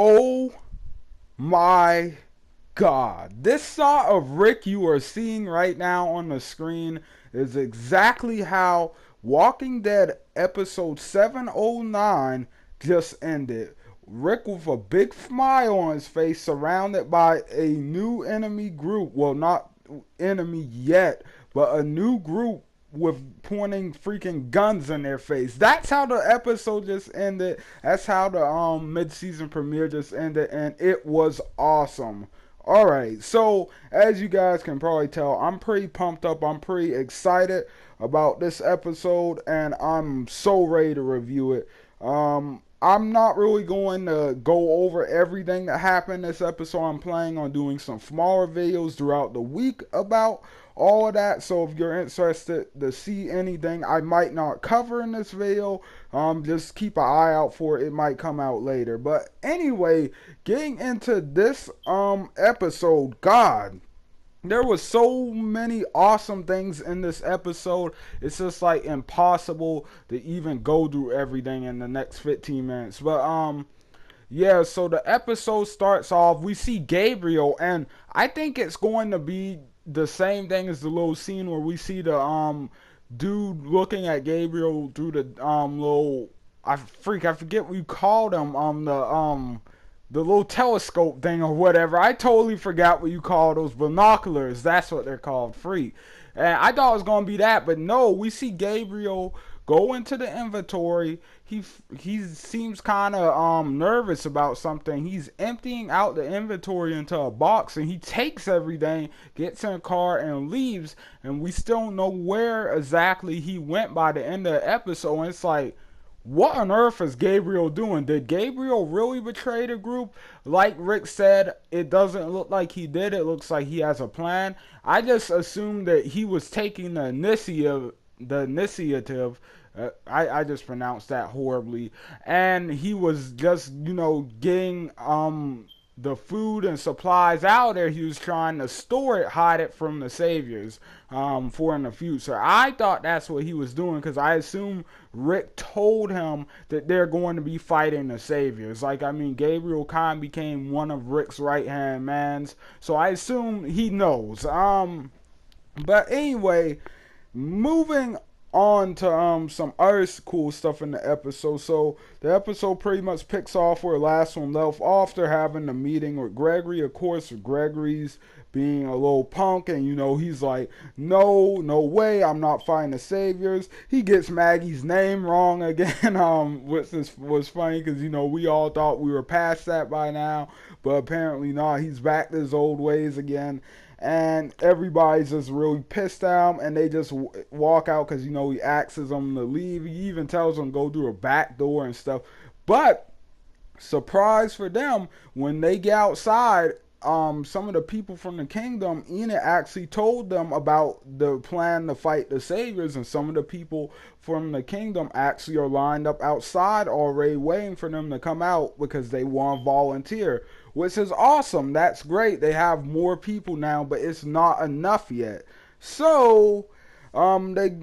Oh my God. This shot of Rick you are seeing right now on the screen is exactly how Walking Dead episode 709 just ended. Rick with a big smile on his face, surrounded by a new enemy group. Well, not enemy yet, but a new group with pointing freaking guns in their face. That's how the episode just ended. That's how the mid-season premiere just ended, and it was awesome. Alright, so as you guys can probably tell, I'm pretty pumped up. I'm pretty excited about this episode, and I'm so ready to review it. I'm not really going to go over everything that happened this episode. I'm planning on doing some smaller videos throughout the week about all of that. So if you're interested to see anything I might not cover in this video, just keep an eye out for it. It might come out later. But anyway, getting into this episode, God, there was so many awesome things in this episode. It's just like impossible to even go through everything in the next 15 minutes. But yeah, so the episode starts off, we see Gabriel, and I think it's going to be the same thing as the little scene where we see the dude looking at Gabriel through the little, I forget what you called him, the little telescope thing or whatever. I totally forgot what you call those binoculars. That's what they're called, freak. And I thought it was gonna be that, but no. We see Gabriel go into the inventory. He seems kind of nervous about something. He's emptying out the inventory into a box, and he takes everything, gets in a car, and leaves. And we still don't know where exactly he went by the end of the episode. And it's like, what on earth is Gabriel doing? Did Gabriel really betray the group? Like Rick said, it doesn't look like he did. It looks like he has a plan. I just assumed that he was taking the initiative. I just pronounced that horribly. And he was just, getting the food and supplies out there. He was trying to store it, hide it from the saviors for in the future. I thought that's what he was doing, because I assume Rick told him that they're going to be fighting the saviors. Like, I mean, Gabriel kind of became one of Rick's right hand mans, so I assume he knows. But anyway, moving on to some other cool stuff in the episode. So the episode pretty much picks off where the last one left off. They're having a meeting with Gregory. Of course, Gregory's being a little punk, and he's like, no way, I'm not fighting the saviors. He gets Maggie's name wrong again, which was funny, because we all thought we were past that by now, but apparently not. He's back to his old ways again. And everybody's just really pissed at him, and they just walk out because, he asks them to leave. He even tells them to go through a back door and stuff. But, surprise for them, when they get outside, some of the people from the kingdom, Enid actually told them about the plan to fight the saviors, and some of the people from the kingdom actually are lined up outside already waiting for them to come out because they want to volunteer, which is awesome. That's great. They have more people now, but it's not enough yet. So they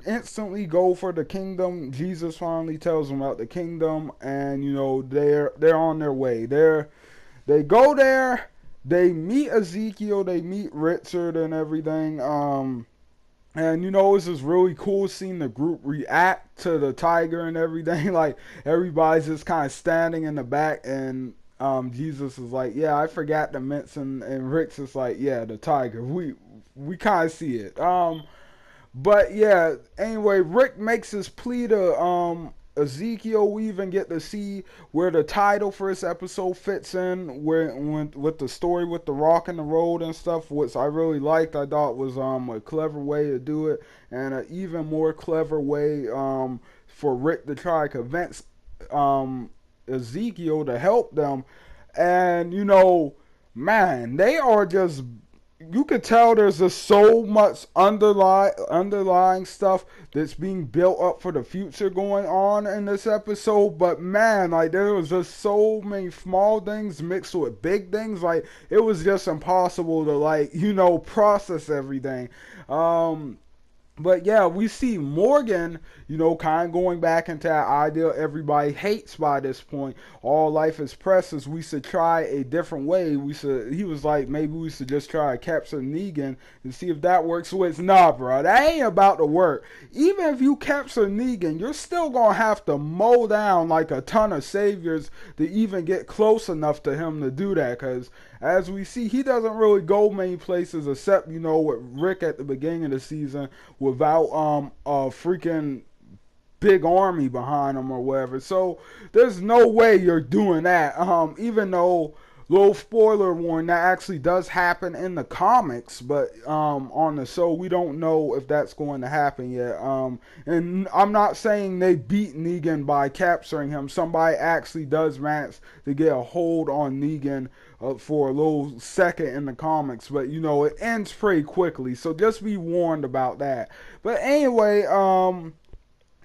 instantly go for the kingdom. Jesus finally tells them about the kingdom, and they're on their way. They go there. They meet Ezekiel, they meet Richard and everything. And it's just really cool seeing the group react to the tiger and everything. Like, everybody's just kind of standing in the back, and Jesus is like, yeah, I forgot to mention, and Rick's just like, yeah, the tiger. We kind of see it. But yeah, anyway, Rick makes his plea to Ezekiel. We even get to see where the title for this episode fits in, with the story with the rock in the road and stuff, which I really liked. I thought was a clever way to do it, and an even more clever way for Rick to try to convince Ezekiel to help them. And man, they are just, you could tell there's just so much underlying stuff that's being built up for the future going on in this episode. But man, like, there was just so many small things mixed with big things. Like, it was just impossible to process everything. But yeah, we see Morgan, kind of going back into that idea everybody hates by this point. All life is precious. We should try a different way. He was like, maybe we should just try to capture Negan and see if that works. So it's nah, bro. That ain't about to work. Even if you capture Negan, you're still gonna have to mow down like a ton of saviors to even get close enough to him to do that. Cause as we see, he doesn't really go many places except, with Rick at the beginning of the season without a freaking big army behind him or whatever. So there's no way you're doing that. Even though, little spoiler warning, that actually does happen in the comics, but on the show we don't know if that's going to happen yet. And I'm not saying they beat Negan by capturing him. Somebody actually does manage to get a hold on Negan for a little second in the comics, but it ends pretty quickly. So just be warned about that. But anyway,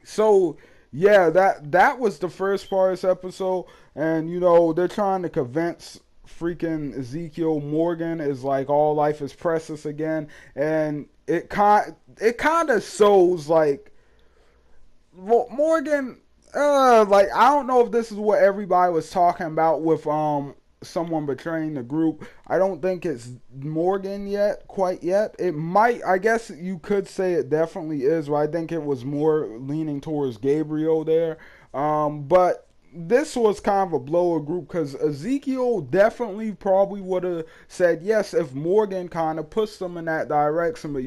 so yeah, that was the first part of this episode, and they're trying to convince freaking Ezekiel Morgan is like all life is precious again, and it kind of shows like Morgan. Like I don't know if this is what everybody was talking about with someone betraying the group. I don't think it's Morgan quite yet. It might, I guess you could say it definitely is, but I think it was more leaning towards Gabriel there. But this was kind of a blower group because Ezekiel definitely probably would have said yes if Morgan kind of pushed them in that direction. But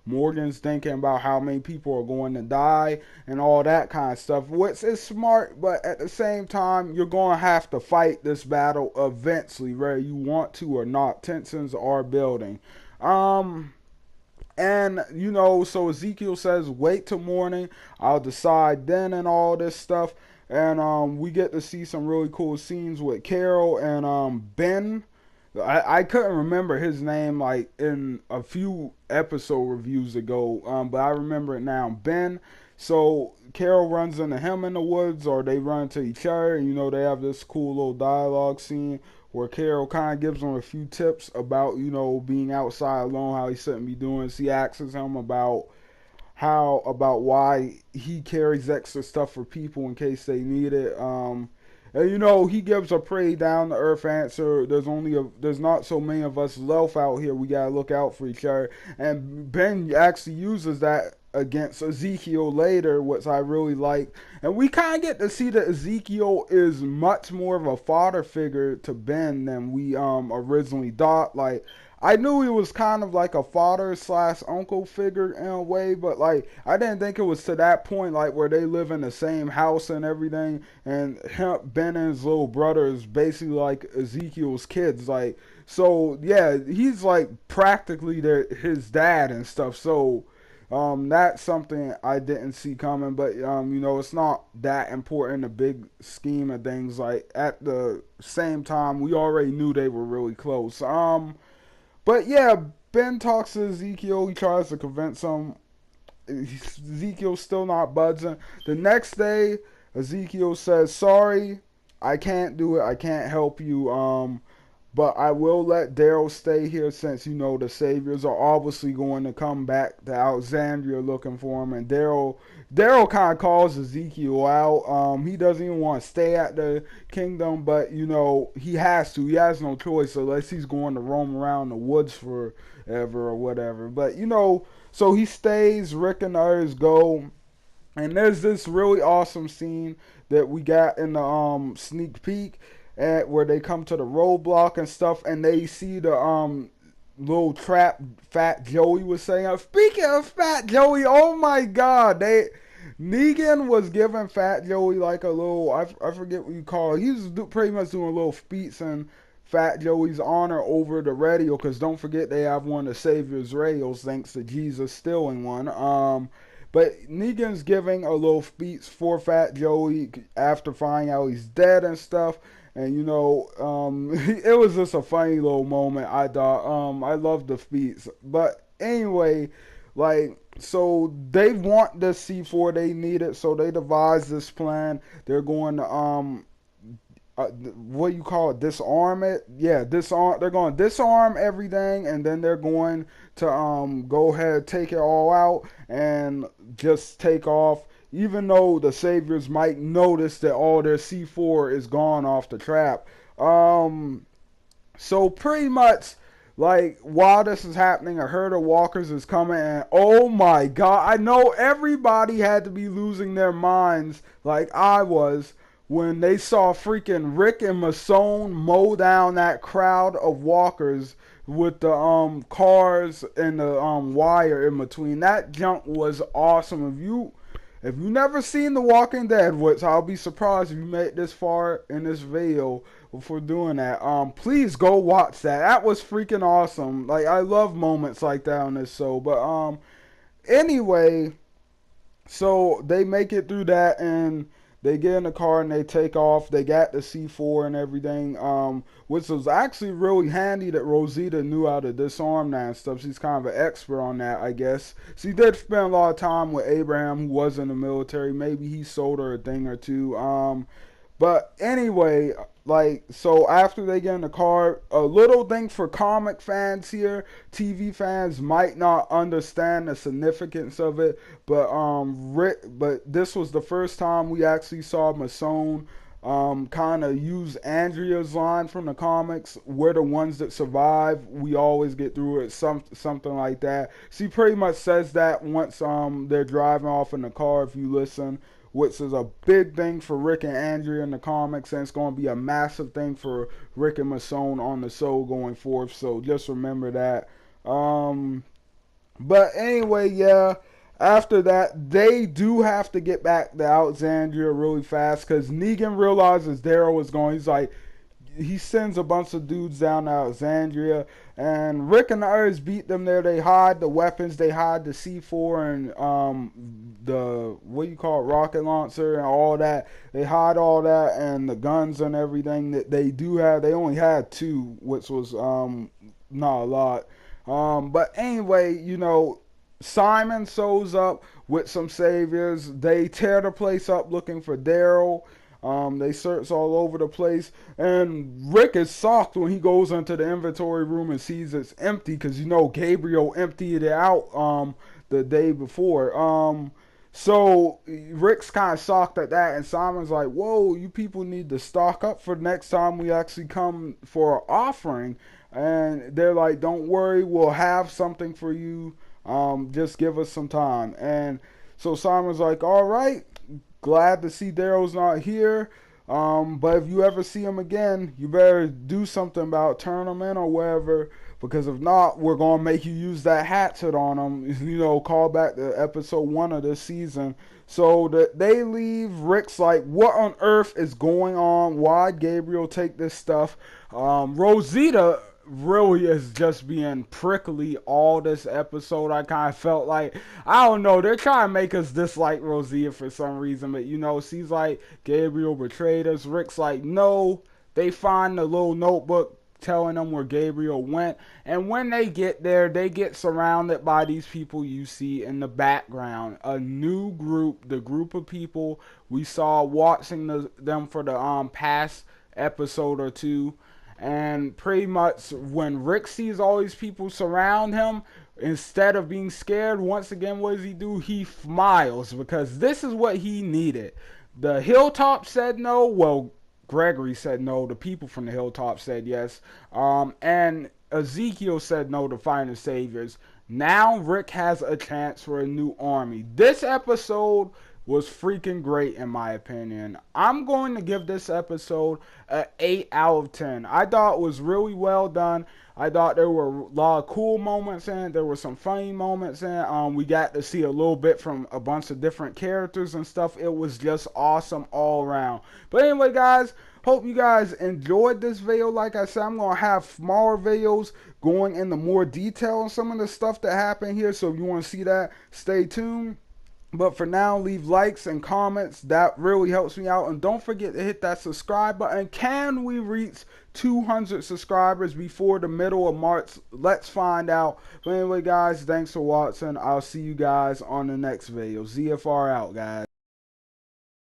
Morgan's thinking about how many people are going to die and all that kind of stuff, which is smart, but at the same time, you're going to have to fight this battle eventually, whether you want to or not. Tensions are building. And, so Ezekiel says, wait till morning, I'll decide then and all this stuff. And we get to see some really cool scenes with Carol and Ben. I couldn't remember his name like in a few episode reviews ago, but I remember it now. Ben. So Carol runs into him in the woods, or they run into each other, and they have this cool little dialogue scene where Carol kind of gives him a few tips about being outside alone, how he shouldn't be doing. She asks him about why he carries extra stuff for people in case they need it. And he gives a pretty down to earth answer. There's not so many of us left out here. We gotta look out for each other. And Ben actually uses that against Ezekiel later, which I really like. And we kind of get to see that Ezekiel is much more of a father figure to Ben than we originally thought. Like, I knew he was kind of like a father slash uncle figure in a way, but like I didn't think it was to that point, like where they live in the same house and everything, and Ben and his little brother is basically like Ezekiel's kids, like. So yeah, he's like practically his dad and stuff. So that's something I didn't see coming, but it's not that important in the big scheme of things. Like at the same time, we already knew they were really close. But yeah, Ben talks to Ezekiel. He tries to convince him. Ezekiel's still not budging. The next day, Ezekiel says, "Sorry, I can't do it. I can't help you. But I will let Daryl stay here since the Saviors are obviously going to come back to Alexandria looking for him." And Daryl kind of calls Ezekiel out. He doesn't even want to stay at the kingdom, but he has to. He has no choice unless he's going to roam around the woods forever or whatever. But so he stays. Rick and the others go. And there's this really awesome scene that we got in the sneak peek where they come to the roadblock and stuff, and they see the little trap Fat Joey was saying. Speaking of Fat Joey, oh my God, Negan was giving Fat Joey like a little, I forget what you call it. He was pretty much doing a little speech in Fat Joey's honor over the radio, because don't forget they have one of the Savior's radios thanks to Jesus stealing one. But Negan's giving a little speech for Fat Joey after finding out he's dead and stuff. And it was just a funny little moment, I thought. I loved the speech. But anyway, like, so they want the C4, they need it, so they devise this plan. They're going to what you call it, disarm it. Yeah, disarm. They're going to disarm everything, and then they're going to go ahead, take it all out, and just take off. Even though the saviors might notice that all their C4 is gone off the trap. So pretty much, like, while this is happening, a herd of walkers is coming, and oh my god, I know everybody had to be losing their minds, like I was, when they saw freaking Rick and Masone mow down that crowd of walkers with the cars and the wire in between. That jump was awesome. If you never seen The Walking Dead, which I'll be surprised if you made this far in this video before doing that, please go watch that. That was freaking awesome. Like, I love moments like that on this show. But anyway, so they make it through that, and they get in the car and they take off. They got the C4 and everything, which was actually really handy that Rosita knew how to disarm that and stuff. She's kind of an expert on that, I guess. She did spend a lot of time with Abraham, who was in the military. Maybe he sold her a thing or two. But anyway, like, so after they get in the car, a little thing for comic fans here, TV fans might not understand the significance of it, but this was the first time we actually saw Masone kind of use Andrea's line from the comics. We're the ones that survive. We always get through it. Something like that. She pretty much says that once they're driving off in the car, if you listen, which is a big thing for Rick and Andrea in the comics, and it's going to be a massive thing for Rick and Masone on the show going forth. So just remember that. But anyway, yeah. After that, they do have to get back to Alexandria really fast because Negan realizes Daryl is going. He's like, he sends a bunch of dudes down to Alexandria, and Rick and the others beat them there. They hide the weapons. They hide the C4 and the, what do you call it, rocket launcher and all that. They hide all that and the guns and everything that they do have. They only had 2, which was not a lot. But anyway, you know, Simon shows up with some saviors. They tear the place up looking for Daryl. They search all over the place, and Rick is shocked when he goes into the inventory room and sees it's empty, because you know Gabriel emptied it out the day before. So Rick's kind of shocked at that, and Simon's like, whoa, you people need to stock up for next time we actually come for an offering. And they're like, don't worry, we'll have something for you. Just give us some time. And so Simon's like, all right, glad to see Daryl's not here. But if you ever see him again, you better do something about turn him in or whatever, because if not, we're going to make you use that hatchet on him. You know, call back to episode 1 of this season. So they leave. Rick's like, what on earth is going on? Why'd Gabriel take this stuff? Rosita really is just being prickly all this episode. I kind of felt like, I don't know, they're trying to make us dislike Rosita for some reason, but you know, she's like, Gabriel betrayed us. Rick's like, no. They find the little notebook telling them where Gabriel went, and when they get there, they get surrounded by these people you see in the background. A new group, the group of people we saw watching them for the past episode or 2. And pretty much when Rick sees all these people surround him, instead of being scared, once again, what does he do? He smiles, because this is what he needed. The Hilltop said no. Well, Gregory said no. The people from the Hilltop said yes. And Ezekiel said no to find the saviors. Now Rick has a chance for a new army. This episode was freaking great in my opinion. I'm going to give this episode an 8 out of 10. I thought it was really well done. I thought there were a lot of cool moments in it. There were some funny moments in it. We got to see a little bit from a bunch of different characters and stuff. It was just awesome all around. But anyway, guys, hope you guys enjoyed this video. Like I said, I'm going to have smaller videos going into more detail on some of the stuff that happened here. So if you want to see that, stay tuned. But for now, leave likes and comments. That really helps me out. And don't forget to hit that subscribe button. Can we reach 200 subscribers before the middle of March? Let's find out. But anyway, guys, thanks for watching. I'll see you guys on the next video. ZFR out, guys.